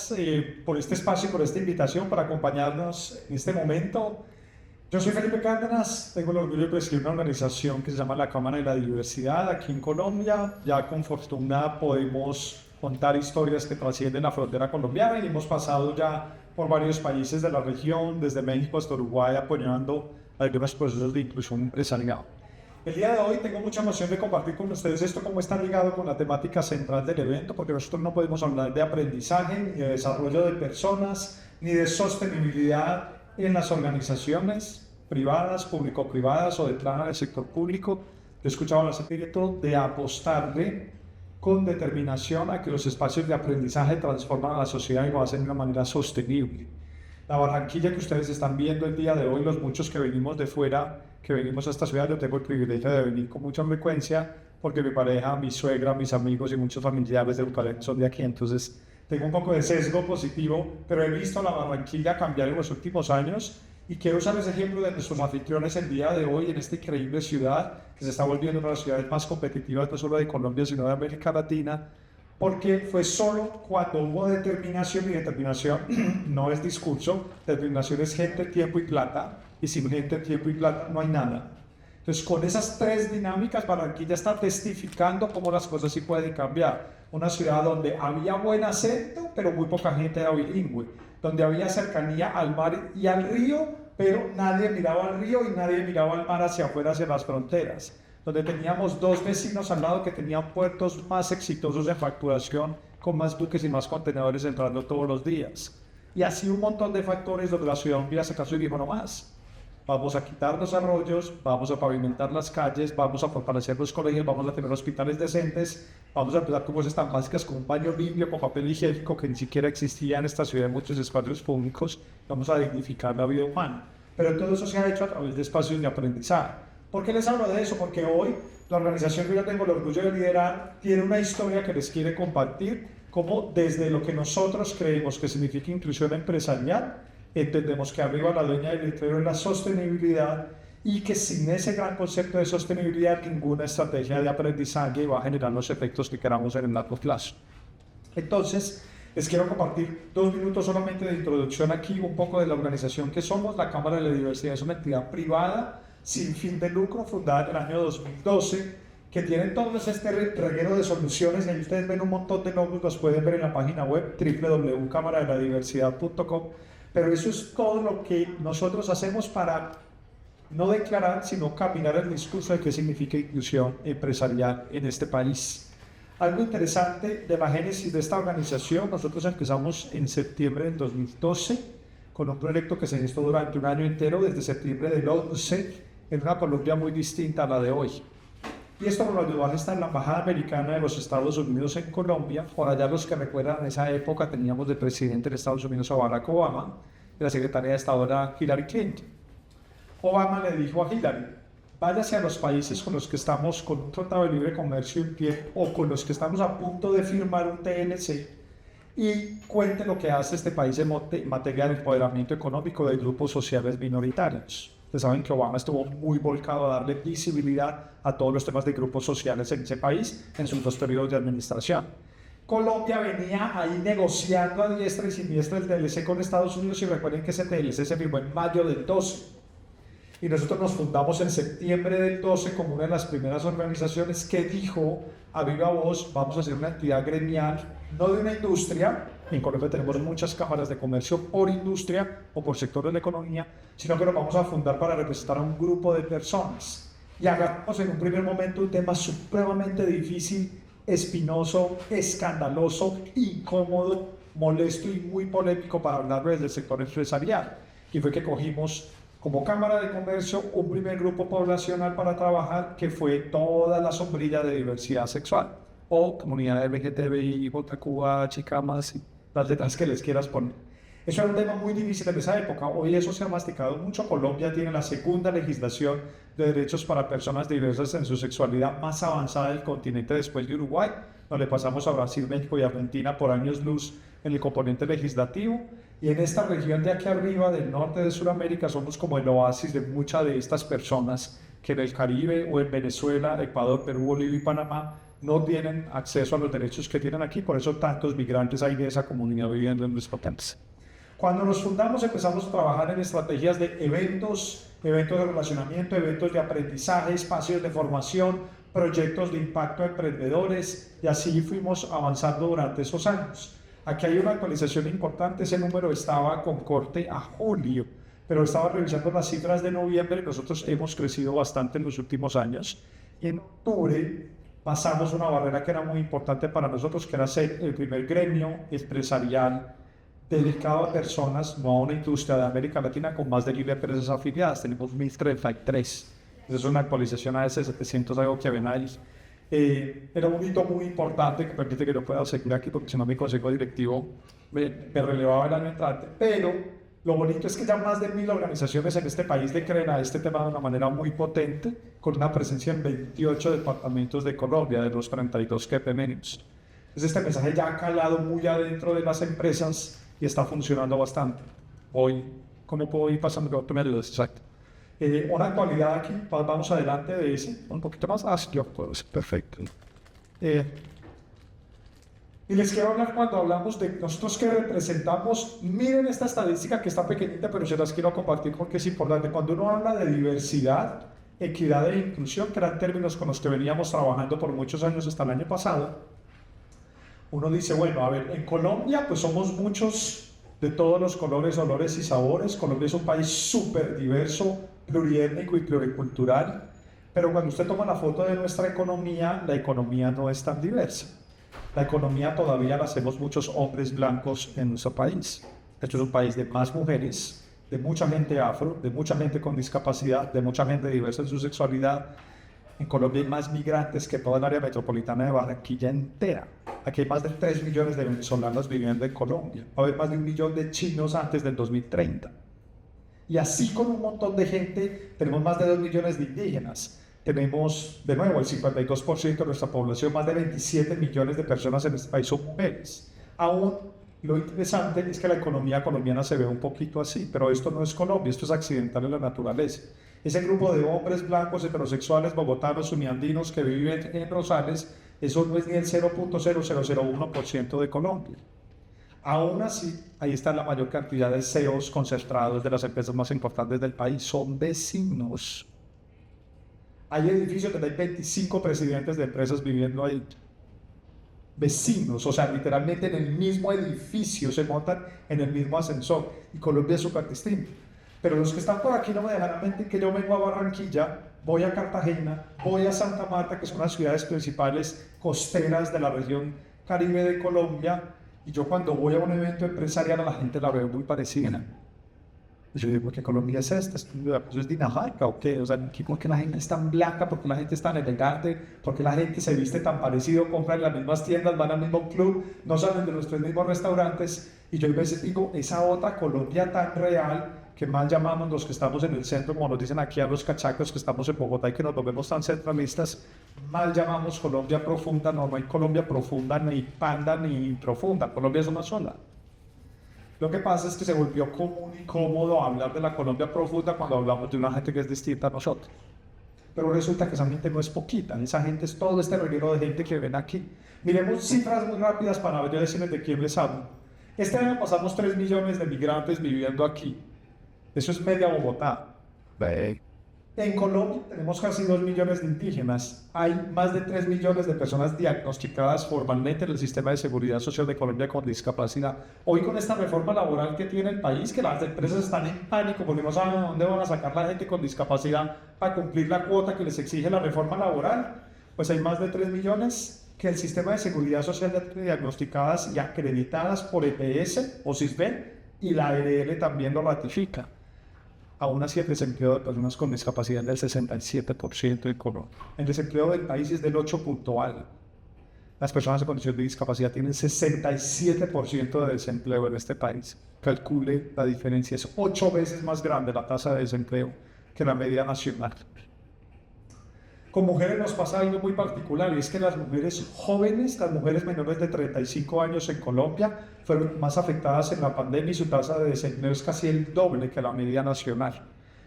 gracias por este espacio y por esta invitación para acompañarnos en este momento. Yo soy Felipe Cárdenas, tengo el orgullo de presidir una organización que se llama la Cámara de la Diversidad aquí en Colombia. Ya con fortuna podemos contar historias que trascienden la frontera colombiana y hemos pasado ya por varios países de la región, desde México hasta Uruguay, apoyando algunos procesos de inclusión empresarial. El día de hoy tengo mucha emoción de compartir con ustedes esto, cómo está ligado con la temática central del evento, porque nosotros no podemos hablar de aprendizaje, ni de desarrollo de personas, ni de sostenibilidad en las organizaciones privadas, público-privadas o de plana del sector público. He escuchado el espíritu de apostarle con determinación a que los espacios de aprendizaje transforman a la sociedad y lo hacen de una manera sostenible. La Barranquilla que ustedes están viendo el día de hoy, los muchos que venimos de fuera, que venimos a esta ciudad, yo tengo el privilegio de venir con mucha frecuencia porque mi pareja, mi suegra, mis amigos y muchos familiares de Bucaramanga son de aquí, entonces tengo un poco de sesgo positivo, pero he visto la Barranquilla cambiar en los últimos años y quiero usar ese ejemplo de nuestros anfitriones el día de hoy en esta increíble ciudad que se está volviendo una de las ciudades más competitivas no solo de Colombia sino de América Latina, porque fue solo cuando hubo determinación, y determinación no es discurso, determinación es gente, tiempo y plata, y sin gente, tiempo y plata no hay nada. Entonces, con esas tres dinámicas, Barranquilla está testificando cómo las cosas sí pueden cambiar. Una ciudad donde había buen acento, pero muy poca gente era bilingüe, donde había cercanía al mar y al río, pero nadie miraba al río y nadie miraba al mar hacia afuera, hacia las fronteras, donde teníamos dos vecinos al lado que tenían puertos más exitosos de facturación, con más buques y más contenedores entrando todos los días. Y así un montón de factores donde la ciudad un día se casó y dijo no más. Vamos a quitar los arroyos, vamos a pavimentar las calles, vamos a fortalecer los colegios, vamos a tener hospitales decentes, vamos a empezar con cosas tan básicas como un baño limpio, con papel higiénico que ni siquiera existía en esta ciudad en muchos espacios públicos, vamos a dignificar la vida humana. Pero todo eso se ha hecho a través de espacios de aprendizaje. ¿Por qué les hablo de eso? Porque hoy la organización que yo tengo el orgullo de liderar tiene una historia que les quiere compartir, como desde lo que nosotros creemos que significa inclusión empresarial, entendemos que arriba la dueña del letrero es la sostenibilidad y que sin ese gran concepto de sostenibilidad ninguna estrategia de aprendizaje va a generar los efectos que queramos en el largo plazo. Entonces, les quiero compartir 2 minutos solamente de introducción aquí, un poco de la organización que somos. La Cámara de la Diversidad es una entidad privada sin fin de lucro, fundada en el año 2012, que tiene entonces este reguero de soluciones. Ahí ustedes ven un montón de logos, los pueden ver en la página web www.cámaradeladiversidad.com, pero eso es todo lo que nosotros hacemos para no declarar, sino caminar el discurso de qué significa inclusión empresarial en este país. Algo interesante de la génesis de esta organización: nosotros empezamos en septiembre del 2012 con un proyecto que se gestó durante un año entero, desde septiembre del 11, en una Colombia muy distinta a la de hoy. Y esto nos lo ayudó a gestar la Embajada Americana de los Estados Unidos en Colombia. Por allá, los que recuerdan, en esa época teníamos de presidente de Estados Unidos a Barack Obama, y la secretaria de Estado era Hillary Clinton. Obama le dijo a Hillary: váyase a los países con los que estamos con un tratado de libre comercio en pie o con los que estamos a punto de firmar un TLC y cuente lo que hace este país en materia de empoderamiento económico de grupos sociales minoritarios. Ustedes saben que Obama estuvo muy volcado a darle visibilidad a todos los temas de grupos sociales en ese país en sus 2 periodos de administración. Colombia venía ahí negociando a diestra y siniestra el TLC con Estados Unidos, y recuerden que ese TLC se firmó en mayo del 12. Y nosotros nos fundamos en septiembre del 12 como una de las primeras organizaciones que dijo a viva voz: vamos a hacer una entidad gremial, no de una industria. En Colombia tenemos muchas cámaras de comercio por industria o por sector de la economía, sino que nos vamos a fundar para representar a un grupo de personas. Y hagamos en un primer momento un tema supremamente difícil, espinoso, escandaloso, incómodo, molesto y muy polémico para hablar desde el sector empresarial. Y fue que cogimos como Cámara de Comercio un primer grupo poblacional para trabajar, que fue toda la sombrilla de diversidad sexual, o comunidad LGTBI, JQA, chicamas y las letras que les quieras poner. Eso era un tema muy difícil en esa época. Hoy eso se ha masticado mucho. Colombia tiene la segunda legislación de derechos para personas diversas en su sexualidad más avanzada del continente, después de Uruguay. Nos le pasamos a Brasil, México y Argentina por años luz en el componente legislativo. Y en esta región de aquí arriba, del norte de Sudamérica, somos como el oasis de muchas de estas personas que en el Caribe o en Venezuela, Ecuador, Perú, Bolivia y Panamá no tienen acceso a los derechos que tienen aquí, por eso tantos migrantes hay de esa comunidad viviendo en nuestro país. Cuando nos fundamos empezamos a trabajar en estrategias de eventos de relacionamiento, eventos de aprendizaje, espacios de formación, proyectos de impacto a emprendedores, y así fuimos avanzando durante esos años. Aquí hay una actualización importante, ese número estaba con corte a julio, pero estaba revisando las cifras de noviembre y nosotros hemos crecido bastante en los últimos años. Y en octubre pasamos una barrera que era muy importante para nosotros, que era ser el primer gremio empresarial dedicado a personas, no a una industria de América Latina con más de 1.000 empresas afiliadas. Tenemos 1.033. Es una actualización a ese 700 algo que ven ahí. Era un hito muy importante que permite que yo pueda seguir aquí, porque si no mi consejo directivo me relevaba el año entrante. Pero lo bonito es que ya más de 1.000 organizaciones en este país le creen a este tema de una manera muy potente, con una presencia en 28 departamentos de Colombia, de los 42 que tenemos. Entonces este mensaje ya ha calado muy adentro de las empresas y está funcionando bastante. Hoy, ¿cómo puedo ir pasando? Exacto. Una actualidad aquí, vamos adelante de ese, un poquito más ácido, pues, perfecto. Y les quiero hablar cuando hablamos de nosotros que representamos, miren esta estadística que está pequeñita, pero se las quiero compartir porque es importante. Cuando uno habla de diversidad, equidad e inclusión, que eran términos con los que veníamos trabajando por muchos años hasta el año pasado, uno dice, bueno, a ver, en Colombia pues somos muchos de todos los colores, olores y sabores. Colombia es un país súper diverso, pluriétnico y pluricultural, pero cuando usted toma la foto de nuestra economía, la economía no es tan diversa. La economía todavía la hacemos muchos hombres blancos en nuestro país. Esto es un país de más mujeres, de mucha gente afro, de mucha gente con discapacidad, de mucha gente diversa en su sexualidad. En Colombia hay más migrantes que toda el área metropolitana de Barranquilla entera. Aquí hay más de 3 millones de venezolanos viviendo en Colombia. Va a haber más de 1 millón de chinos antes del 2030. Y así con un montón de gente, tenemos más de 2 millones de indígenas. Tenemos, de nuevo, el 52% de nuestra población, más de 27 millones de personas en este país son mujeres. Aún, lo interesante es que la economía colombiana se ve un poquito así, pero esto no es Colombia, esto es accidental en la naturaleza. Ese grupo de hombres blancos, heterosexuales, bogotanos, uniandinos que viven en Rosales, eso no es ni el 0.0001% de Colombia. Aún así, ahí está la mayor cantidad de CEOs concentrados de las empresas más importantes del país, son vecinos. Hay edificios donde hay 25 presidentes de empresas viviendo ahí. Vecinos, o sea, literalmente en el mismo edificio, se montan en el mismo ascensor. Y Colombia es súper distinto. Pero los que están por aquí no me dejarán mentir que yo vengo a Barranquilla, voy a Cartagena, voy a Santa Marta, que son las ciudades principales costeras de la región Caribe de Colombia, y yo cuando voy a un evento empresarial a la gente la veo muy parecida. Yo digo, ¿por qué Colombia es esta? ¿Eso es Dinamarca o qué? O sea, ¿por qué la gente es tan blanca? ¿Por qué la gente es tan elegante? ¿Por qué la gente se viste tan parecido? Compran en las mismas tiendas, van al mismo club, no salen de nuestros mismos restaurantes. Y yo a veces digo, esa otra Colombia tan real que mal llamamos los que estamos en el centro, como nos dicen aquí a los cachacos que estamos en Bogotá y que nos volvemos tan centralistas, mal llamamos Colombia profunda. No, no hay Colombia profunda, ni panda, ni profunda. Colombia es una sola. Lo que pasa es que se volvió común y cómodo hablar de la Colombia profunda cuando hablamos de una gente que es distinta a nosotros. Pero resulta que esa gente no es poquita, esa gente es todo este reguero de gente que ven aquí. Miremos cifras muy rápidas para ver decirles de quién les hablo. Este año pasamos 3 millones de migrantes viviendo aquí. Eso es media Bogotá. En Colombia tenemos casi 2 millones de indígenas. Hay más de 3 millones de personas diagnosticadas formalmente en el sistema de seguridad social de Colombia con discapacidad. Hoy con esta reforma laboral que tiene el país, que las empresas están en pánico porque no saben a dónde van a sacar la gente con discapacidad para cumplir la cuota que les exige la reforma laboral, pues hay más de 3 millones que el sistema de seguridad social diagnosticadas y acreditadas por EPS o SISBEN y la ARL también lo ratifica. Aún así, el desempleo de personas con discapacidad es del 67% en Colombia. El desempleo del país es del 8 puntual. Las personas en condición de discapacidad tienen 67% de desempleo en este país. Calcule la diferencia, es 8 veces más grande la tasa de desempleo que la media nacional. Con mujeres nos pasa algo muy particular, y es que las mujeres jóvenes, las mujeres menores de 35 años en Colombia, fueron más afectadas en la pandemia y su tasa de desempleo es casi el doble que la media nacional.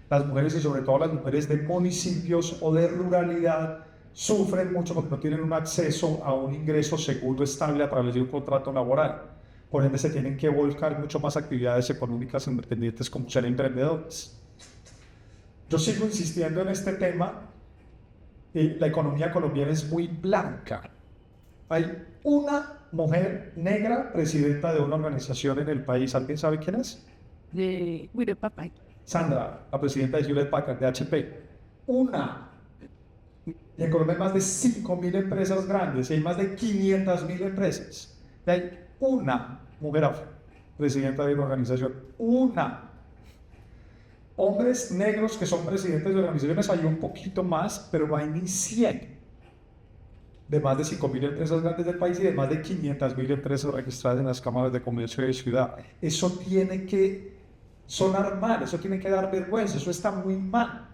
Las mujeres, y sobre todo las mujeres de municipios o de ruralidad, sufren mucho porque no tienen un acceso a un ingreso seguro, estable a través de un contrato laboral. Por ende, se tienen que volcar mucho más actividades económicas independientes como ser emprendedores. Yo sigo insistiendo en este tema. La economía colombiana es muy blanca. Hay una mujer negra presidenta de una organización en el país. ¿Alguien sabe quién es? De Hewlett Packard. Sandra, la presidenta de Hewlett Packard, de HP. Una. Y en Colombia hay más de 5.000 empresas grandes y hay más de 500.000 empresas. Y hay una mujer presidenta de una organización. Una. Hombres negros que son presidentes de organizaciones hay un poquito más, pero no hay ni 100. De más de 5.000 empresas grandes del país y de más de 500.000 empresas registradas en las cámaras de comercio de ciudad. Eso tiene que sonar mal, eso tiene que dar vergüenza, eso está muy mal.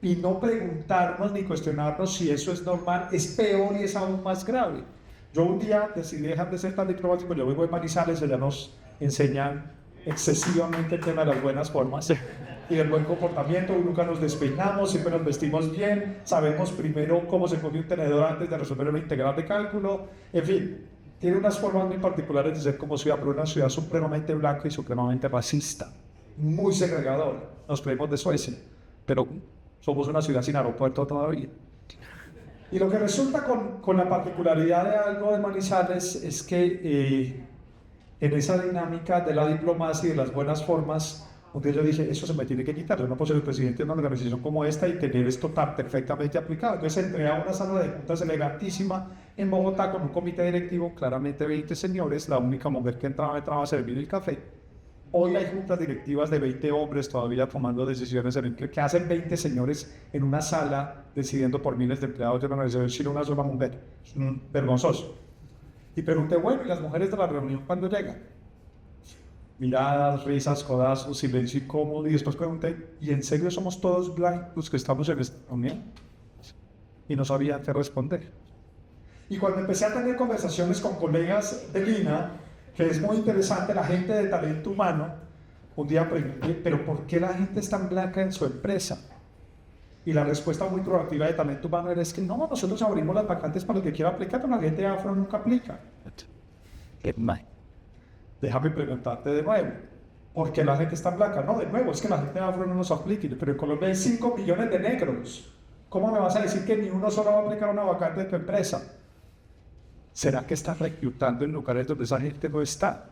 Y no preguntarnos ni cuestionarnos si eso es normal es peor y es aún más grave. Yo un día decidí dejar de ser tan diplomático. Yo vivo en Manizales, allá nos enseñan excesivamente el tema de las buenas formas y del buen comportamiento. Nunca nos despeinamos, siempre nos vestimos bien, sabemos primero cómo se pone un tenedor antes de resolver una integral de cálculo. En fin, tiene unas formas muy particulares de ser como ciudad, pero una ciudad supremamente blanca y supremamente racista, muy segregadora. Nos creemos de Suecia, pero somos una ciudad sin aeropuerto todavía. Y lo que resulta con la particularidad de algo de Manizales es que en esa dinámica de la diplomacia y de las buenas formas, un día yo dije, eso se me tiene que quitar. Yo no puedo ser el presidente de una organización como esta y tener esto tan perfectamente aplicado. Entonces entré a una sala de juntas elegantísima en Bogotá con un comité directivo, claramente 20 señores, la única mujer que entraba a servir el café. Hoy hay juntas directivas de 20 hombres todavía tomando decisiones en el que hacen 20 señores en una sala decidiendo por miles de empleados de una organización sin una sola mujer. Es vergonzoso. Y pregunté, bueno, ¿y las mujeres de la reunión cuándo llegan? Miradas, risas, codazos, silencio incómodo. Y después pregunté, ¿y en serio somos todos blancos que estamos en esta reunión? Y no sabía qué responder. Y cuando empecé a tener conversaciones con colegas de Lina, que es muy interesante, la gente de talento humano, un día pregunté, ¿pero por qué la gente es tan blanca en su empresa? Y la respuesta muy proactiva de talento humano era, es que no, nosotros abrimos las vacantes para el que quiera aplicar, pero la gente afro nunca aplica. Déjame preguntarte de nuevo, ¿por qué la gente es tan blanca? No, de nuevo, es que la gente afro no nos aplica, pero en Colombia hay 5 millones de negros. ¿Cómo me vas a decir que ni uno solo va a aplicar una vacante de tu empresa? ¿Será que estás reclutando en lugares donde esa gente no está?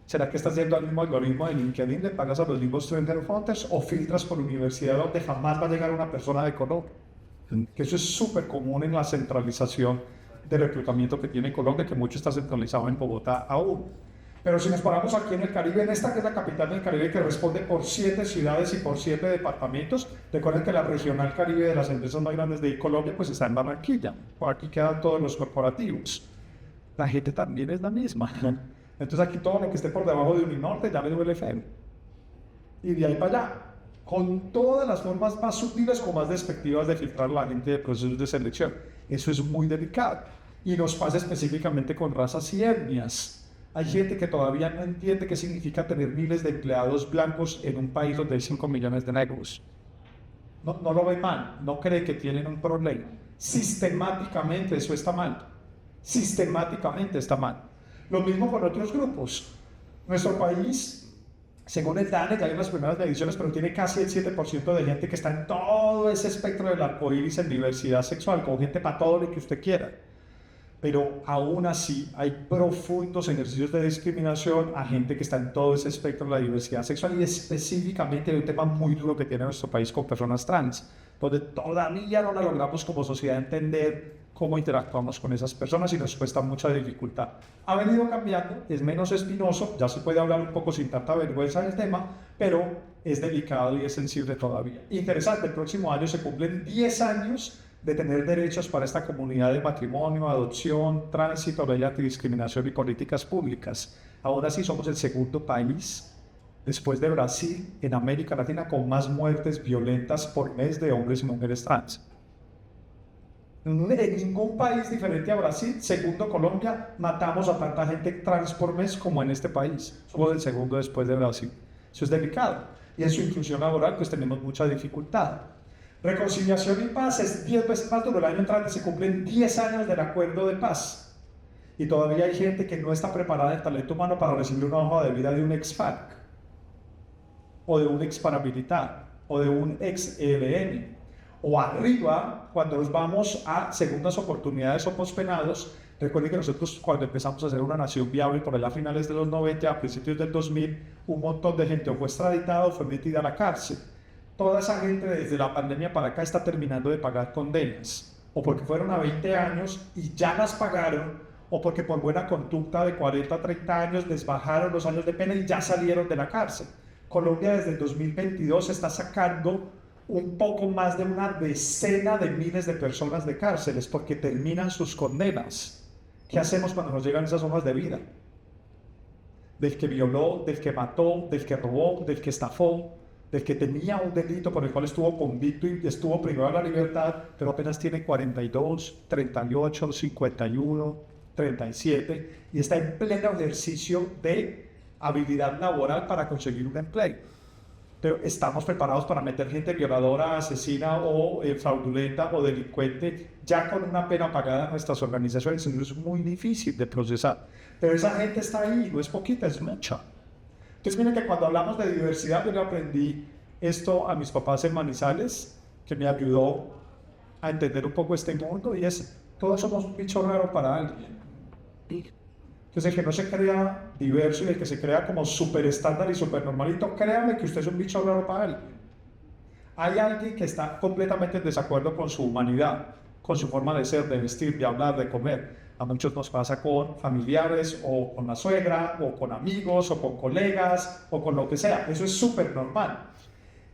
¿Será que estás haciendo el mismo algoritmo de LinkedIn, le pagas a los mismos trenders hunters o filtras por universidad donde jamás va a llegar una persona de color? Que eso es súper común en la centralización de reclutamiento que tiene Colombia, que mucho está centralizado en Bogotá aún. Pero si nos paramos aquí en el Caribe, en esta que es la capital del Caribe, que responde por 7 ciudades y por 7 departamentos, recuerden que la regional Caribe de las empresas más grandes de Colombia pues está en Barranquilla. Por aquí quedan todos los corporativos. La gente también es la misma. Entonces aquí todo lo que esté por debajo de Uninorte ya me duele FM. Y de ahí para allá, con todas las formas más sutiles como más despectivas de filtrar a la gente de procesos de selección. Eso es muy delicado. Y nos pasa específicamente con razas y etnias. Hay gente que todavía no entiende qué significa tener miles de empleados blancos en un país donde hay 5 millones de negros. No lo ve mal, no cree que tienen un problema. Sistemáticamente eso está mal. Sistemáticamente está mal. Lo mismo con otros grupos. Nuestro país, según el DANE, ya hay las primeras mediciones, pero tiene casi el 7% de gente que está en todo ese espectro del arcoíris en diversidad sexual, con gente para todo lo que usted quiera. Pero aún así hay profundos ejercicios de discriminación a gente que está en todo ese espectro de la diversidad sexual y específicamente hay un tema muy duro que tiene nuestro país con personas trans, donde todavía no logramos como sociedad entender cómo interactuamos con esas personas y nos cuesta mucha dificultad. Ha venido cambiando, es menos espinoso, ya se puede hablar un poco sin tanta vergüenza del tema, pero es delicado y es sensible todavía. Interesante, el próximo año se cumplen 10 años de tener derechos para esta comunidad de matrimonio, adopción, tránsito, ley antidiscriminación y políticas públicas. Ahora sí somos el segundo país, después de Brasil, en América Latina, con más muertes violentas por mes de hombres y mujeres trans. En ningún país diferente a Brasil, segundo Colombia, matamos a tanta gente trans por mes como en este país. Somos el segundo después de Brasil. Eso es delicado. Y en su inclusión laboral pues tenemos mucha dificultad. Reconciliación y paz es 10 veces más duro. El año entrante se cumplen 10 años del acuerdo de paz. Y todavía hay gente que no está preparada en talento humano para recibir una hoja de vida de un ex-FARC, o de un ex-paramilitar, o de un ex-ELN. O arriba, cuando nos vamos a segundas oportunidades o pospenados, recuerden que nosotros cuando empezamos a ser una nación viable por allá a finales de los 90, a principios del 2000, un montón de gente o fue extraditada o fue metida a la cárcel. Toda esa gente desde la pandemia para acá está terminando de pagar condenas, o porque fueron a 20 años y ya las pagaron, o porque por buena conducta de 40 a 30 años les bajaron los años de pena y ya salieron de la cárcel. Colombia desde el 2022 está sacando un poco más de una decena de miles de personas de cárceles porque terminan sus condenas. ¿Qué hacemos cuando nos llegan esas hojas de vida? Del que violó, del que mató, del que robó, del que estafó, del que tenía un delito por el cual estuvo convicto y estuvo privado de la libertad, pero apenas tiene 42, 38, 51, 37 y está en pleno ejercicio de habilidad laboral para conseguir un empleo. Pero estamos preparados para meter gente violadora, asesina o fraudulenta o delincuente ya con una pena pagada en nuestras organizaciones. Eso es muy difícil de procesar. Pero esa gente está ahí, no es poquita, es mucha. Entonces miren que cuando hablamos de diversidad, yo le aprendí esto a mis papás en Manizales, que me ayudó a entender un poco este mundo, y es, todos somos un bicho raro para alguien. Entonces el que no se crea diverso y el que se crea como súper estándar y súper normalito, créame que usted es un bicho raro para alguien. Hay alguien que está completamente en desacuerdo con su humanidad, con su forma de ser, de vestir, de hablar, de comer. A muchos nos pasa con familiares o con la suegra o con amigos o con colegas o con lo que sea. Eso es súper normal.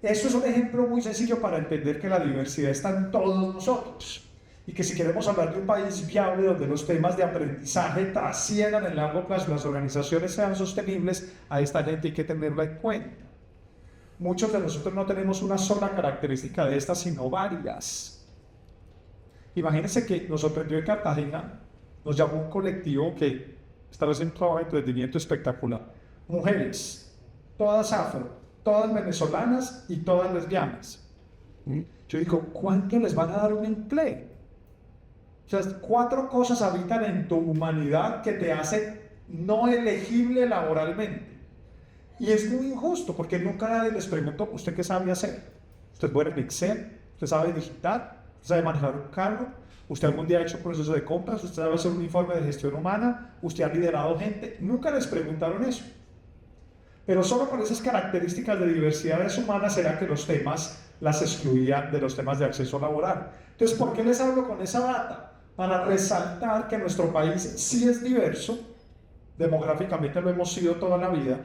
Eso es un ejemplo muy sencillo para entender que la diversidad está en todos nosotros. Y que si queremos hablar de un país viable donde los temas de aprendizaje trasciendan en largo plazo y las organizaciones sean sostenibles, a esta gente hay que tenerla en cuenta. Muchos de nosotros no tenemos una sola característica de estas, sino varias. Imagínense que nos sorprendió en Cartagena, nos llamó un colectivo que está haciendo un trabajo de emprendimiento espectacular. Mujeres, todas afro, todas venezolanas y todas lesbianas. Yo digo, ¿cuánto les van a dar un empleo? O sea, 4 cosas habitan en tu humanidad que te hacen no elegible laboralmente. Y es muy injusto porque nunca nadie les preguntó, ¿usted qué sabe hacer? ¿Usted es bueno en Excel? ¿Usted sabe digitar? ¿Usted sabe manejar un carro? ¿Usted algún día ha hecho un proceso de compras? ¿Usted sabe hacer un informe de gestión humana? ¿Usted ha liderado gente? Nunca les preguntaron eso. Pero solo con esas características de diversidades humanas era que los temas las excluían de los temas de acceso laboral. Entonces, ¿por qué les hablo con esa data? Para resaltar que nuestro país sí es diverso, demográficamente lo hemos sido toda la vida,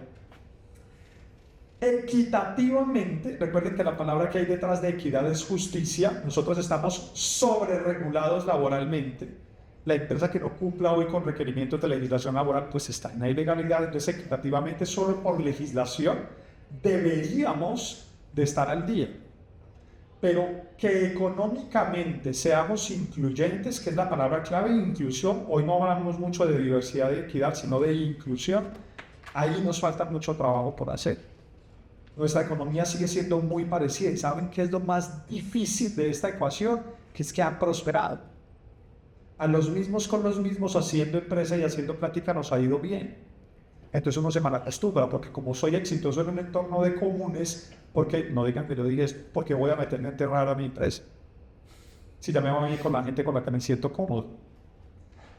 equitativamente, recuerden que la palabra que hay detrás de equidad es justicia, nosotros estamos sobreregulados laboralmente. La empresa que no cumpla hoy con requerimientos de legislación laboral pues está en la ilegalidad. Entonces equitativamente solo por legislación deberíamos de estar al día. Pero que económicamente seamos incluyentes, que es la palabra clave, inclusión. Hoy no hablamos mucho de diversidad y equidad, sino de inclusión. Ahí nos falta mucho trabajo por hacer. Nuestra economía sigue siendo muy parecida. ¿Y saben qué es lo más difícil de esta ecuación? Que es que han prosperado. A los mismos con los mismos, haciendo empresa y haciendo plática, nos ha ido bien. Entonces uno se malacostumbra, porque como soy exitoso en un entorno de comunes, porque no digan que yo dije esto, porque voy a meterme a enterrar a mi empresa. Si ya me voy a ir con la gente con la que me siento cómodo.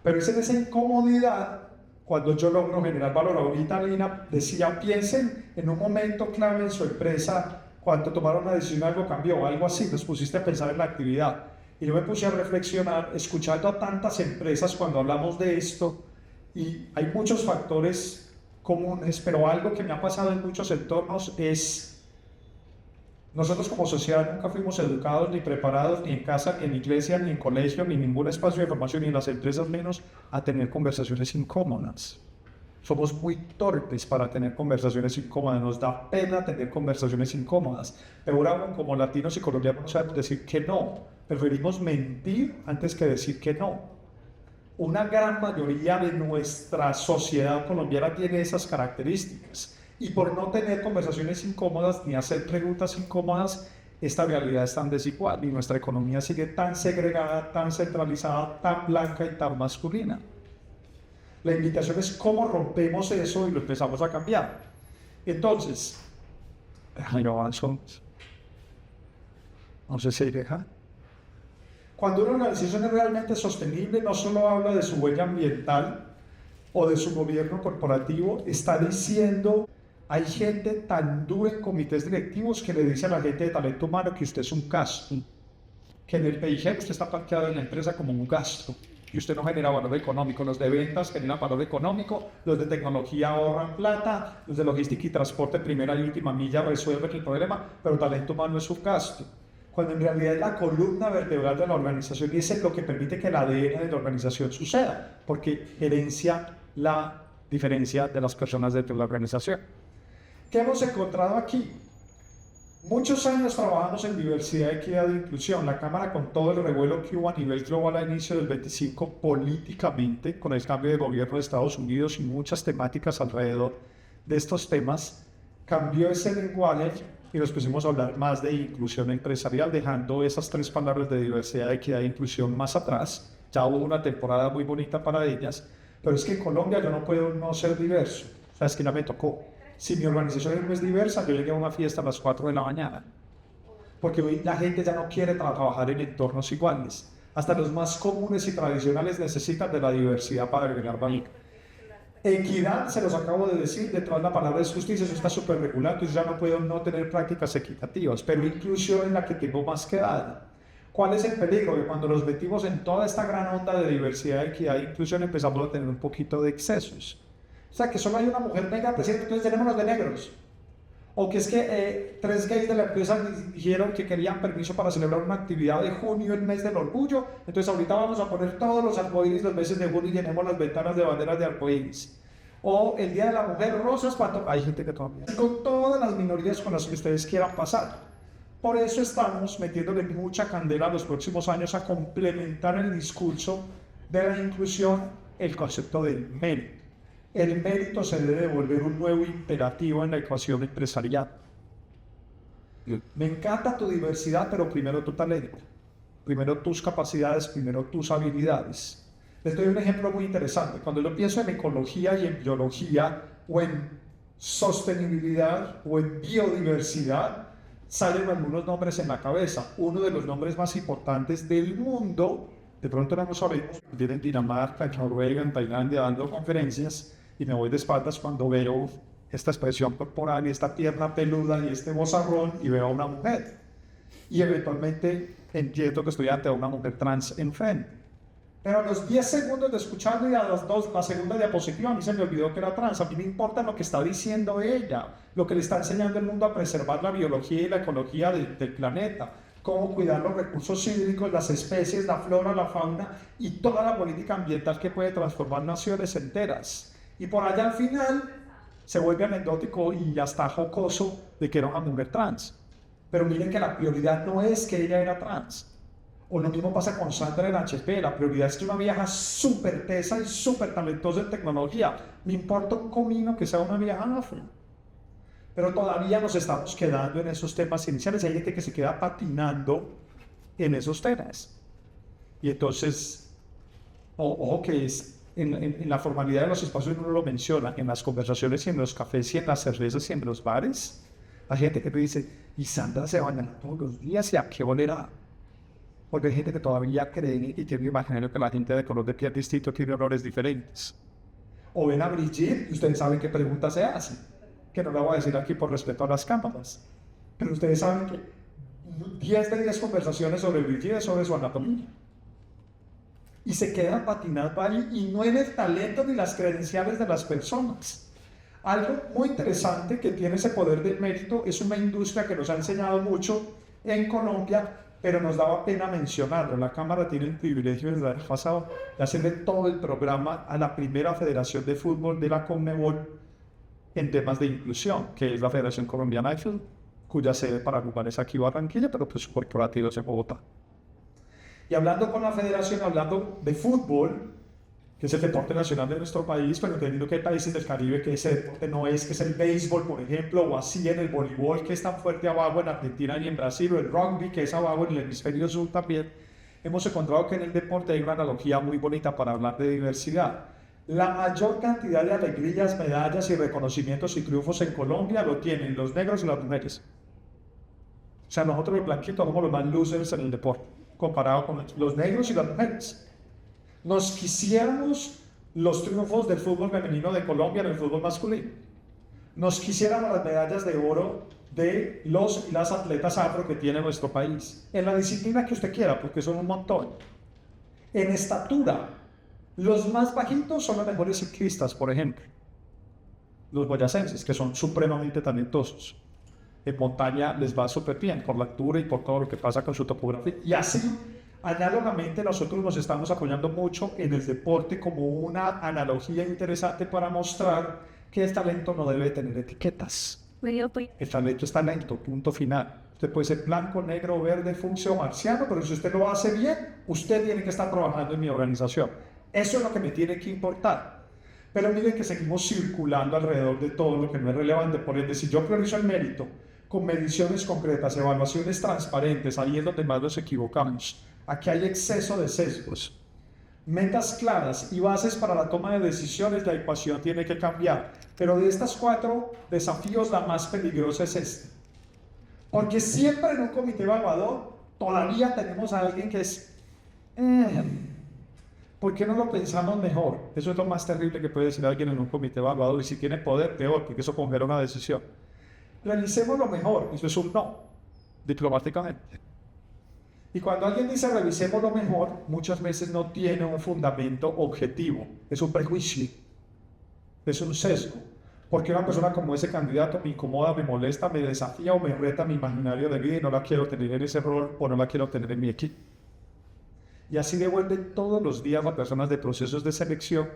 Pero es en esa incomodidad cuando yo logro generar valor. Ahorita Lina decía, piensen en un momento clave en su empresa, cuando tomaron una decisión, algo cambió, algo así, los pusiste a pensar en la actividad. Y yo me puse a reflexionar, escuchando a tantas empresas cuando hablamos de esto, y hay muchos factores comunes, pero algo que me ha pasado en muchos entornos es, nosotros como sociedad nunca fuimos educados ni preparados, ni en casa, ni en iglesia, ni en colegio, ni en ningún espacio de formación, ni en las empresas menos, a tener conversaciones incómodas. Somos muy torpes para tener conversaciones incómodas, nos da pena tener conversaciones incómodas. Pero aún como latinos y colombianos no sabemos decir que no, preferimos mentir antes que decir que no. Una gran mayoría de nuestra sociedad colombiana tiene esas características. Y por no tener conversaciones incómodas ni hacer preguntas incómodas, esta realidad es tan desigual y nuestra economía sigue tan segregada, tan centralizada, tan blanca y tan masculina. La invitación es cómo rompemos eso y lo empezamos a cambiar. Entonces, no sé si deja. Cuando una organización es realmente sostenible, no solo habla de su huella ambiental o de su gobierno corporativo, está diciendo, hay gente tan dura en comités directivos que le dice a la gente de talento humano que usted es un gasto, que en el PIG usted está parqueado en la empresa como un gasto, y usted no genera valor económico. Los de ventas generan valor económico, los de tecnología ahorran plata, los de logística y transporte primera y última milla resuelven el problema, pero talento humano es un gasto. Cuando en realidad es la columna vertebral de la organización y es lo que permite que el ADN de la organización suceda, porque gerencia la diferencia de las personas dentro de la organización. ¿Qué hemos encontrado aquí? Muchos años trabajamos en diversidad, equidad e inclusión. La Cámara, con todo el revuelo que hubo a nivel global a inicio del 25 políticamente, con el cambio de gobierno de Estados Unidos y muchas temáticas alrededor de estos temas, cambió ese lenguaje y nos pusimos a hablar más de inclusión empresarial, dejando esas tres palabras de diversidad, equidad e inclusión más atrás. Ya hubo una temporada muy bonita para ellas, pero es que en Colombia yo no puedo no ser diverso. O sea, es que ya me tocó. Si mi organización no es diversa, yo llegué a una fiesta a las 4 de la mañana. Porque hoy la gente ya no quiere trabajar en entornos iguales. Hasta los más comunes y tradicionales necesitan de la diversidad para agregar valor. Equidad, se los acabo de decir, detrás de la palabra es justicia, eso está súper regulado, entonces ya no puedo no tener prácticas equitativas, pero inclusión en la que tengo más que dar. ¿Cuál es el peligro? Que cuando nos metimos en toda esta gran onda de diversidad, equidad e inclusión empezamos a tener un poquito de excesos. O sea, que solo hay una mujer negra presidente, entonces tenemos los de negros. O que es que 3 gays de la empresa dijeron que querían permiso para celebrar una actividad de junio, el mes del orgullo. Entonces ahorita vamos a poner todos los arcoíris los meses de junio y llenemos las ventanas de banderas de arcoíris. O el Día de la Mujer, rosas, hay gente que todavía... Con todas las minorías con las que ustedes quieran pasar. Por eso estamos metiéndole mucha candela los próximos años a complementar el discurso de la inclusión, el concepto del mérito. El mérito se debe volver un nuevo imperativo en la ecuación empresarial. Me encanta tu diversidad, pero primero tu talento. Primero tus capacidades, primero tus habilidades. Les doy un ejemplo muy interesante. Cuando yo pienso en ecología y en biología, o en sostenibilidad, o en biodiversidad, salen algunos nombres en la cabeza. Uno de los nombres más importantes del mundo, de pronto no lo sabemos, viene en Dinamarca, en Noruega, en Tailandia, dando conferencias, y me voy de espaldas cuando veo esta expresión corporal y esta pierna peluda y este vozarrón y veo a una mujer. Y eventualmente entiendo que estoy ante una mujer trans enfrente. Pero a los 10 segundos de escucharlo y a la segunda diapositiva, a mí se me olvidó que era trans. A mí me importa lo que está diciendo ella, lo que le está enseñando el mundo a preservar la biología y la ecología del planeta, cómo cuidar los recursos hídricos, las especies, la flora, la fauna y toda la política ambiental que puede transformar naciones enteras. Y por allá al final se vuelve anecdótico y hasta jocoso de que era una mujer trans. Pero miren que la prioridad no es que ella era trans. O lo mismo pasa con Sandra en HP. La prioridad es que una vieja súper tesa y súper talentosa en tecnología. Me importa un comino que sea una vieja afro. Pero todavía nos estamos quedando en esos temas iniciales. Hay gente que se queda patinando en esos temas. Y entonces, ojo que es... En la formalidad de los espacios uno lo menciona, en las conversaciones y en los cafés y en las cervezas y en los bares, hay gente que te dice, y Sandra se baña todos los días, ¿y a qué olera? Porque hay gente que todavía cree y tiene imaginario que la gente de color de piel distinto tiene olores diferentes. O ven a Brigitte y ustedes saben qué preguntas se hacen, que no la voy a decir aquí por respeto a las cámaras, pero ustedes saben que 10 de 10 conversaciones sobre Brigitte es sobre su anatomía. Y se queda patinando ahí y no en el talento ni las credenciales de las personas. Algo muy interesante que tiene ese poder del mérito es una industria que nos ha enseñado mucho en Colombia, pero nos daba pena mencionarlo. La Cámara tiene el privilegio desde el pasado de hacerle todo el programa a la primera federación de fútbol de la Conmebol en temas de inclusión, que es la Federación Colombiana de Fútbol, cuya sede para jugar es aquí Barranquilla, pero pues su corporativo es en Bogotá. Y hablando con la federación, hablando de fútbol, que es el deporte nacional de nuestro país, pero entendiendo que hay países del Caribe que ese deporte no es, que es el béisbol, por ejemplo, o así en el voleibol, que es tan fuerte abajo en Argentina y en Brasil, o el rugby, que es abajo en el hemisferio sur también, hemos encontrado que en el deporte hay una analogía muy bonita para hablar de diversidad. La mayor cantidad de alegrías, medallas y reconocimientos y triunfos en Colombia lo tienen los negros y las mujeres. O sea, nosotros los blanquitos somos los más losers en el deporte, comparado con los negros y las mujeres. Nos quisiéramos los triunfos del fútbol femenino de Colombia en el fútbol masculino. Nos quisiéramos las medallas de oro de los y las atletas afro que tiene nuestro país. En la disciplina que usted quiera, porque son un montón. En estatura, los más bajitos son los mejores ciclistas, por ejemplo. Los boyacenses, que son supremamente talentosos. En montaña les va súper bien por la altura y por todo lo que pasa con su topografía. Y así, análogamente, nosotros nos estamos apoyando mucho en el deporte como una analogía interesante para mostrar que el talento no debe tener etiquetas. El talento es talento, punto final. Usted puede ser blanco, negro, verde, funcio o marciano, pero si usted lo hace bien, usted tiene que estar trabajando en mi organización. Eso es lo que me tiene que importar. Pero miren que seguimos circulando alrededor de todo lo que no es relevante. Por ende, si yo priorizo el mérito con mediciones concretas, evaluaciones transparentes, ahí es donde más nos equivocamos. Aquí hay exceso de sesgos. Metas claras y bases para la toma de decisiones, la ecuación tiene que cambiar. Pero de estas 4 desafíos, la más peligrosa es este. Porque siempre en un comité evaluador todavía tenemos a alguien que es... ¿Por qué no lo pensamos mejor? Eso es lo más terrible que puede decir alguien en un comité evaluador. Y si tiene poder, peor, porque eso congela una decisión. Realicemos lo mejor. Eso es un no, diplomáticamente. Y cuando alguien dice revisemos lo mejor, muchas veces no tiene un fundamento objetivo. Es un prejuicio. Es un sesgo. Porque una persona como ese candidato me incomoda, me molesta, me desafía o me reta mi imaginario de vida y no la quiero tener en ese rol o no la quiero tener en mi equipo. Y así devuelven todos los días a personas de procesos de selección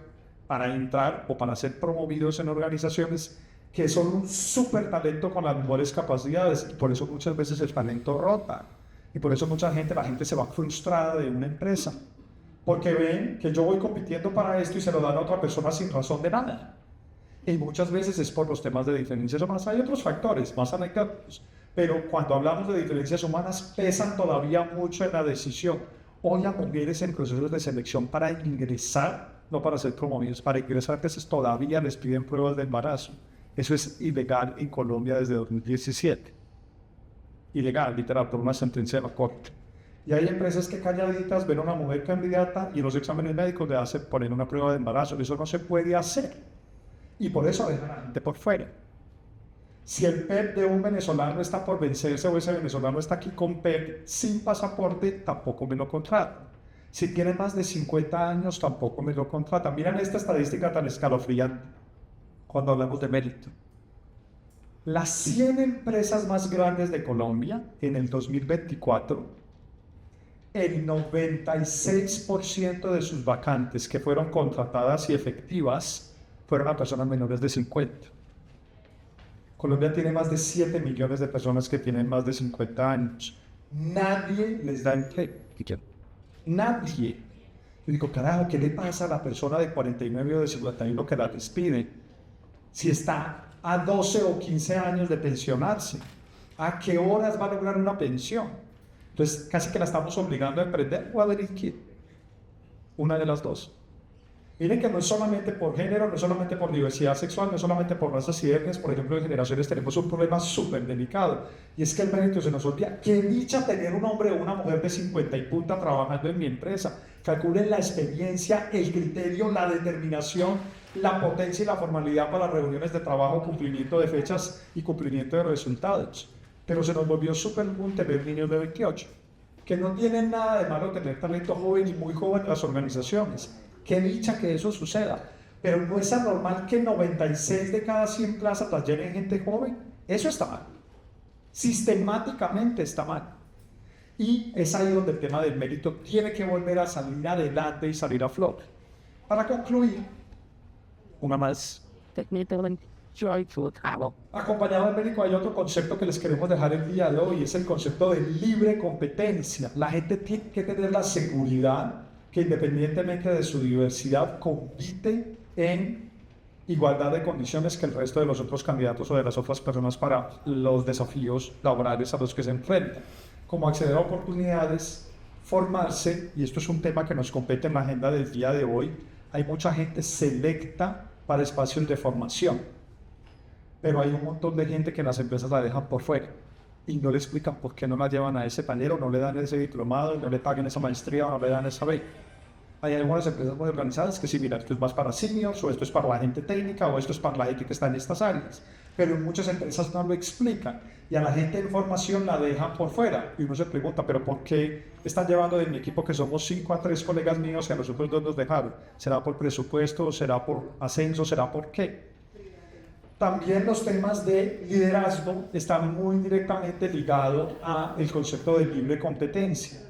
para entrar o para ser promovidos en organizaciones que son un súper talento con las mejores capacidades. Y por eso muchas veces el talento rota. Y por eso la gente se va frustrada de una empresa. Porque ven que yo voy compitiendo para esto y se lo dan a otra persona sin razón de nada. Y muchas veces es por los temas de diferencias humanas. Hay otros factores más anecdóticos. Pero cuando hablamos de diferencias humanas, pesan todavía mucho en la decisión. Hoy a mujeres en procesos de selección para ingresar, no para ser promovidos, para ingresar, entonces todavía les piden pruebas de embarazo. Eso es ilegal en Colombia desde 2017. Ilegal, literal, por una sentencia de la corte. Y hay empresas que calladitas ven a una mujer candidata y en los exámenes médicos le hacen poner una prueba de embarazo. Eso no se puede hacer. Y por eso dejan a la gente por fuera. Si el PEP de un venezolano está por vencerse o ese venezolano está aquí con PEP sin pasaporte, tampoco me lo contratan. Si tiene más de 50 años, tampoco me lo contratan. Miren esta estadística tan escalofriante cuando hablamos de mérito. Las 100 empresas más grandes de Colombia en el 2024, el 96% de sus vacantes que fueron contratadas y efectivas fueron a personas menores de 50. Colombia tiene más de 7 millones de personas que tienen más de 50 años. Nadie les da empleo. Nadie. Yo digo, carajo, ¿qué le pasa a la persona de 49 o de 51 que la despide? Si está a 12 o 15 años de pensionarse, ¿a qué horas va a lograr una pensión? Entonces, casi que la estamos obligando a emprender o a delinquir. Una de las dos. Miren que no es solamente por género, no es solamente por diversidad sexual, no es solamente por razas y etnias. Por ejemplo, en generaciones tenemos un problema súper delicado. Y es que el mérito se nos olvida. Qué dicha tener un hombre o una mujer de 50 y punta trabajando en mi empresa. Calculen la experiencia, el criterio, la determinación, la potencia y la formalidad para las reuniones de trabajo, cumplimiento de fechas y cumplimiento de resultados. Pero se nos volvió súper común tener niños de 28, que no tienen nada de malo tener talento joven y muy joven en las organizaciones. Qué dicha que eso suceda, pero no es anormal que 96 de cada 100 plazas las llenen gente joven. Eso está mal, sistemáticamente está mal. Y es ahí donde el tema del mérito tiene que volver a salir adelante y salir a flote. Para concluir, una más. Acompañado del médico hay otro concepto que les queremos dejar el día de hoy, es el concepto de libre competencia. La gente tiene que tener la seguridad que independientemente de su diversidad compite en igualdad de condiciones que el resto de los otros candidatos o de las otras personas para los desafíos laborales a los que se enfrentan, como acceder a oportunidades, formarse, y esto es un tema que nos compete en la agenda del día de hoy. Hay mucha gente selecta para espacios de formación, pero hay un montón de gente que las empresas la dejan por fuera y no le explican por qué no la llevan a ese taller o no le dan ese diplomado, no le pagan esa maestría o no le dan esa beca. Hay algunas empresas muy organizadas que sí, mira, esto es más para seniors, o esto es para la gente técnica, o esto es para la gente que está en estas áreas. Pero muchas empresas no lo explican y a la gente en formación la dejan por fuera. Y uno se pregunta, ¿pero por qué están llevando de mi equipo, que somos 5 a 3 colegas míos, y a los otros 2 nos dejaron? ¿Será por presupuesto? ¿Será por ascenso? ¿Será por qué? También los temas de liderazgo están muy directamente ligados al concepto de libre competencia.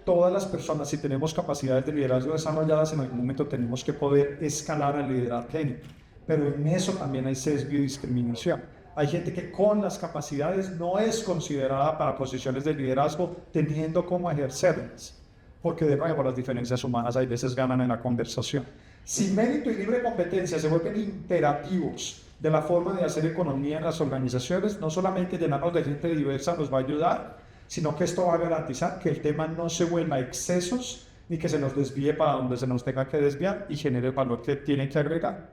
Todas las personas, si tenemos capacidades de liderazgo desarrolladas, en algún momento tenemos que poder escalar al liderazgo técnico. Pero en eso también hay sesgo y discriminación. Hay gente que con las capacidades no es considerada para posiciones de liderazgo, teniendo cómo ejercerlas. Porque de nuevo las diferencias humanas hay veces ganan en la conversación. Si mérito y libre competencia se vuelven imperativos de la forma de hacer economía en las organizaciones, no solamente llenarnos de gente diversa nos va a ayudar, sino que esto va a garantizar que el tema no se vuelva a excesos ni que se nos desvíe para donde se nos tenga que desviar y genere el valor que tiene que agregar.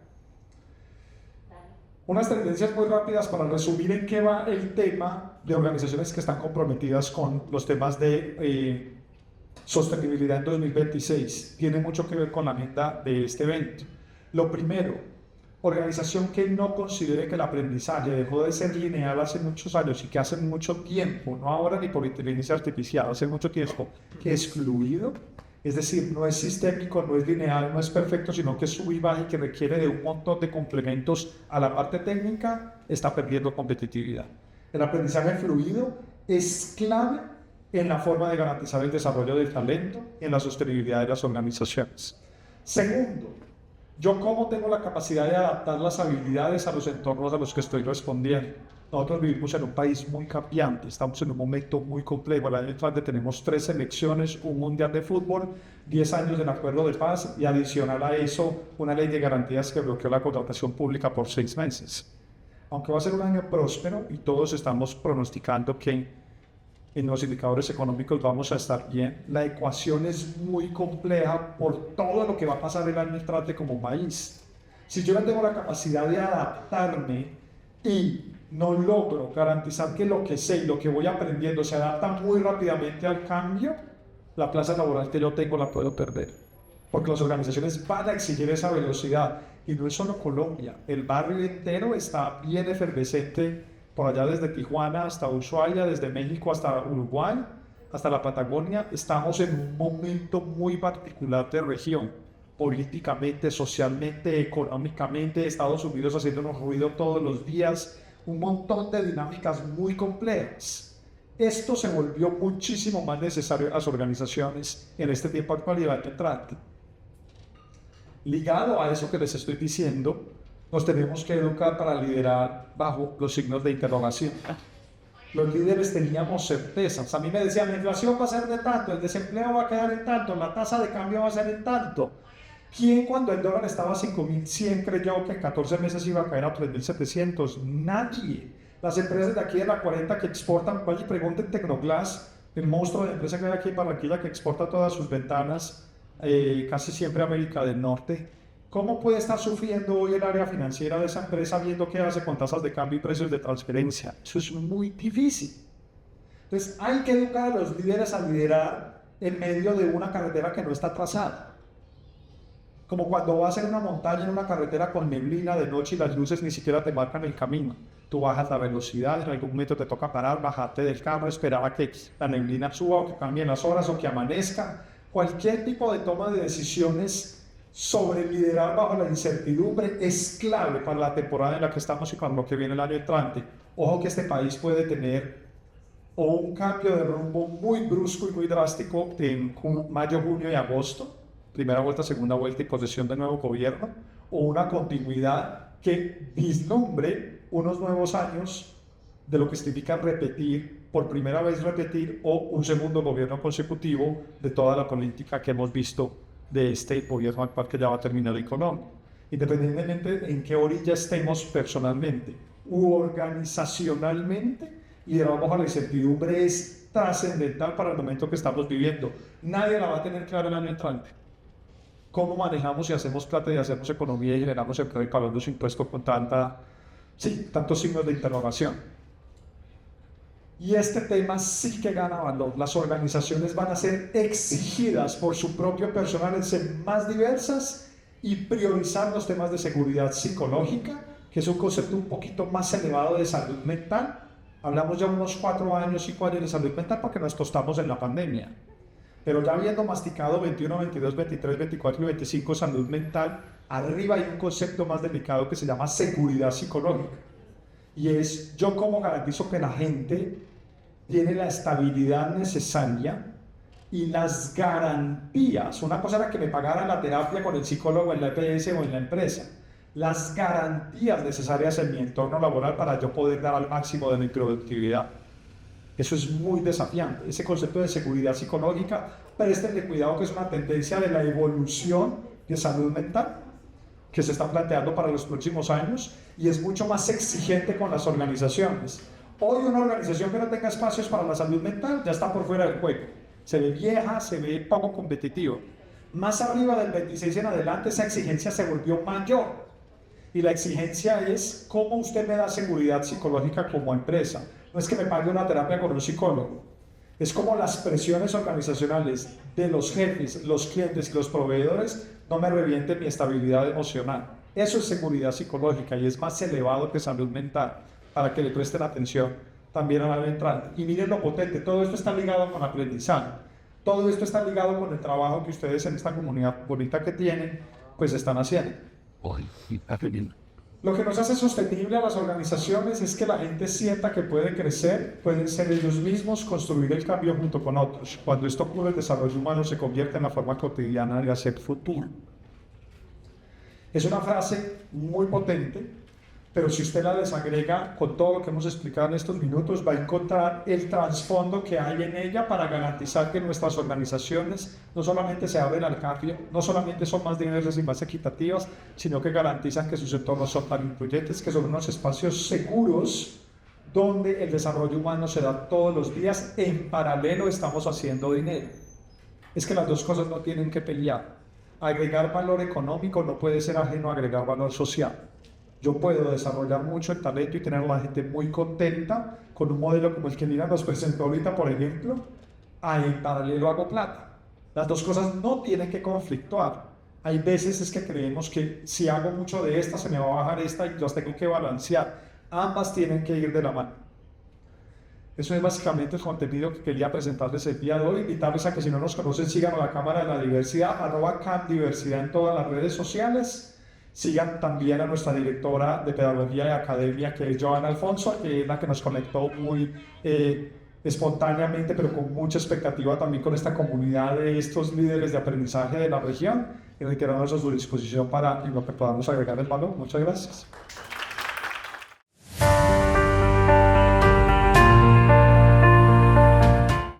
Unas tendencias muy rápidas para resumir en qué va el tema de organizaciones que están comprometidas con los temas de sostenibilidad en 2026. Tiene mucho que ver con la agenda de este evento. Lo primero, organización que no considere que el aprendizaje dejó de ser lineal hace muchos años y que hace mucho tiempo, no ahora ni por inteligencia artificial, hace mucho tiempo, que es fluido, es decir, no es sistémico, no es lineal, no es perfecto, sino que sube y baja y que requiere de un montón de complementos a la parte técnica, está perdiendo competitividad. El aprendizaje fluido es clave en la forma de garantizar el desarrollo del talento y en la sostenibilidad de las organizaciones. Segundo, yo cómo tengo la capacidad de adaptar las habilidades a los entornos a los que estoy respondiendo. Nosotros vivimos en un país muy cambiante, estamos en un momento muy complejo. El año entrante tenemos 3 elecciones, un mundial de fútbol, 10 años del acuerdo de paz y adicional a eso una ley de garantías que bloqueó la contratación pública por 6 meses. Aunque va a ser un año próspero y todos estamos pronosticando que en los indicadores económicos vamos a estar bien, la ecuación es muy compleja por todo lo que va a pasar el año entrante como país. Si yo no tengo la capacidad de adaptarme y no logro garantizar que lo que sé y lo que voy aprendiendo se adapta muy rápidamente al cambio, la plaza laboral que yo tengo la puedo perder. Porque las organizaciones van a exigir esa velocidad. Y no es solo Colombia, el barrio entero está bien efervescente, por allá desde Tijuana hasta Ushuaia, desde México hasta Uruguay, hasta la Patagonia. Estamos en un momento muy particular de región, políticamente, socialmente, económicamente. Estados Unidos haciéndonos ruido todos los días, un montón de dinámicas muy complejas. Esto se volvió muchísimo más necesario en las organizaciones en este tiempo actual y el año entrante. Ligado a eso que les estoy diciendo, nos tenemos que educar para liderar bajo los signos de interrogación. Los líderes teníamos certezas. A mí me decían, la inflación va a ser de tanto, el desempleo va a quedar en tanto, la tasa de cambio va a ser en tanto. ¿Quién cuando el dólar estaba a 5.100 creyó que en 14 meses iba a caer a 3.700? Nadie. Las empresas de aquí de la 40 que exportan, vaya y pregunten Tecnoglass, el monstruo de empresa que hay aquí en Barranquilla que exporta todas sus ventanas, casi siempre a América del Norte. ¿Cómo puede estar sufriendo hoy el área financiera de esa empresa viendo qué hace con tasas de cambio y precios de transferencia? Eso es muy difícil. Entonces hay que educar a los líderes a liderar en medio de una carretera que no está trazada. Como cuando vas en una montaña, en una carretera con neblina de noche y las luces ni siquiera te marcan el camino. Tú bajas la velocidad, en algún momento te toca parar, bajarte del carro, esperar a que la neblina suba o que cambien las horas o que amanezca. Cualquier tipo de toma de decisiones sobre liderar bajo la incertidumbre es clave para la temporada en la que estamos y para lo que viene el año entrante. Ojo que este país puede tener un cambio de rumbo muy brusco y muy drástico en mayo, junio y agosto, primera vuelta, segunda vuelta y posesión del nuevo gobierno, o una continuidad que vislumbre unos nuevos años de lo que significa repetir por primera vez repetir o un segundo gobierno consecutivo de toda la política que hemos visto de este gobierno actual que ya va a terminar en Colombia. Independientemente de en qué orilla estemos personalmente u organizacionalmente, y vamos a la incertidumbre es trascendental para el momento que estamos viviendo. Nadie la va a tener clara el año entrante. ¿Cómo manejamos y hacemos plata y hacemos economía y generamos empleo y pagamos impuestos con tantos signos de interrogación? Y este tema sí que gana valor. Las organizaciones van a ser exigidas por su propio personal en ser más diversas y priorizar los temas de seguridad psicológica, que es un concepto un poquito más elevado de salud mental. Hablamos ya unos 4 años, 5 años de salud mental porque nos tostamos en la pandemia. Pero ya habiendo masticado 21, 22, 23, 24 y 25 salud mental, arriba hay un concepto más delicado que se llama seguridad psicológica. Y es yo cómo garantizo que la gente tiene la estabilidad necesaria y las garantías. Una cosa era que me pagaran la terapia con el psicólogo en la EPS o en la empresa. Las garantías necesarias en mi entorno laboral para yo poder dar al máximo de mi productividad. Eso es muy desafiante. Ese concepto de seguridad psicológica, préstenle cuidado que es una tendencia de la evolución de salud mental que se está planteando para los próximos años y es mucho más exigente con las organizaciones. Hoy una organización que no tenga espacios para la salud mental ya está por fuera del juego. Se ve vieja, se ve poco competitivo. Más arriba del 26 en adelante esa exigencia se volvió mayor. Y la exigencia es cómo usted me da seguridad psicológica como empresa. No es que me pague una terapia con un psicólogo. Es como las presiones organizacionales de los jefes, los clientes y los proveedores no me revienten mi estabilidad emocional. Eso es seguridad psicológica y es más elevado que salud mental, para que le presten atención también a la entrante. Y miren lo potente, todo esto está ligado con aprendizaje. Todo esto está ligado con el trabajo que ustedes en esta comunidad bonita que tienen, pues están haciendo. Lo que nos hace sostenible a las organizaciones es que la gente sienta que puede crecer, pueden ser ellos mismos, construir el cambio junto con otros. Cuando esto ocurre, el desarrollo humano se convierte en la forma cotidiana de hacer futuro. Es una frase muy potente, pero si usted la desagrega con todo lo que hemos explicado en estos minutos, va a encontrar el trasfondo que hay en ella para garantizar que nuestras organizaciones no solamente se abren al cambio, no solamente son más diversas y más equitativas, sino que garantizan que sus entornos son tan influyentes, que son unos espacios seguros donde el desarrollo humano se da todos los días. En paralelo estamos haciendo dinero. Es que las dos cosas no tienen que pelear. Agregar valor económico no puede ser ajeno a agregar valor social. Yo puedo desarrollar mucho el talento y tener a la gente muy contenta con un modelo como el que Lina nos presentó ahorita, por ejemplo, en paralelo hago plata. Las dos cosas no tienen que conflictuar. Hay veces es que creemos que si hago mucho de esta, se me va a bajar esta y las tengo que balancear. Ambas tienen que ir de la mano. Eso es básicamente el contenido que quería presentarles el día de hoy. Invitarles a que si no nos conocen, sigan a la Cámara de la Diversidad, @CAMDiversidad en todas las redes sociales. Sigan también a nuestra directora de Pedagogía y Academia, que es Joana Alfonso, que es la que nos conectó muy espontáneamente, pero con mucha expectativa también con esta comunidad de estos líderes de aprendizaje de la región. Y reiteramos a su disposición para lo que podamos agregar el valor. Muchas gracias.